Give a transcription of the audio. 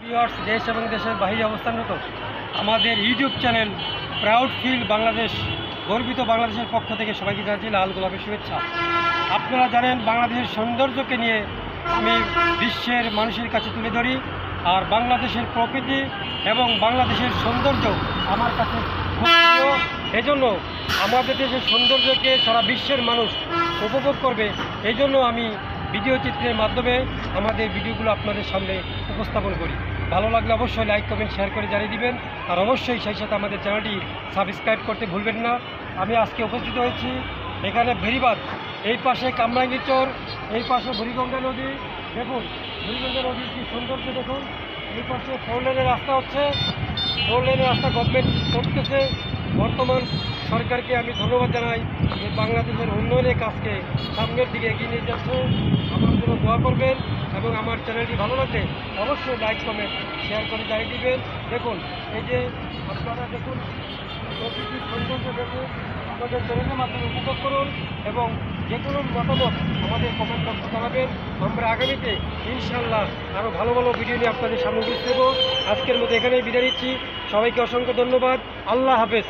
Viewers, দেশ এবং দেশের বাইরে অবস্থানরত আমাদের YouTube channel proud feel Bangladesh, গর্বিত বাংলাদেশের পক্ষ থেকে সবাইকে জানাচ্ছি লাল গোলাপের শুভেচ্ছা। আপনারা জানেন বাংলাদেশের সৌন্দর্যকে নিয়ে আমি বিশ্বের মানুষের কাছে তুলে ধরি, আর বাংলাদেশের প্রকৃতি এবং বাংলাদেশের সৌন্দর্য আমার কাছে খুব প্রিয়। এজন্য আমাদের দেশের সৌন্দর্যকে সারা বিশ্বের মানুষ উপভোগ করবে, এই জন্য আমি ভিডিও চিত্রের মাধ্যমে আমাদের ভিডিওগুলো আপনাদের সামনে উপস্থাপন করি। ভালো লাগলে অবশ্যই লাইক কমেন্ট শেয়ার করে জানিয়ে দিবেন, আর অবশ্যই সেই সাথে আমাদের চ্যানেলটি সাবস্ক্রাইব করতে ভুলবেন না। আমি আজকে উপস্থিত হয়েছি এখানে ভেরিবাঁধ, এই পাশে কামরাঙ্গীর চর, এই পাশে বুড়িগঙ্গা নদী। দেখুন বুড়িগঙ্গা নদীর কি সৌন্দর্য দেখুন। এই পাশে 4 লেনের রাস্তা হচ্ছে, 4 লেনের রাস্তা গভর্নমেন্ট করতেছে। বর্তমান সরকারকে আমি ধন্যবাদ জানাই যে বাংলাদেশের উন্নয়নের কাজকে সামনের দিকে এগিয়ে নিয়ে যাচ্ছে। আমার জন্য দোয়া করবেন এবং আমার চ্যানেলটি ভালো লাগলে অবশ্যই লাইক কমেন্ট শেয়ার করে জানিয়ে দিবেন। দেখুন এই যে আপনারা দেখুন প্রকৃতির সৌন্দর্য দেখুন, আমাদের চ্যানেলের মাধ্যমে উপভোগ করুন এবং যে কোনো মতামত আমাদের কমেন্ট বক্সে জানাবেন। আমরা আগামীতে ইনশাল্লাহ আরও ভালো ভালো ভিডিও নিয়ে আপনাদের সামনে উপস্থিত দেবো। আজকের মতো এখানেই বিদায় নিচ্ছি। সবাইকে অসংখ্য ধন্যবাদ। আল্লাহ হাফেজ।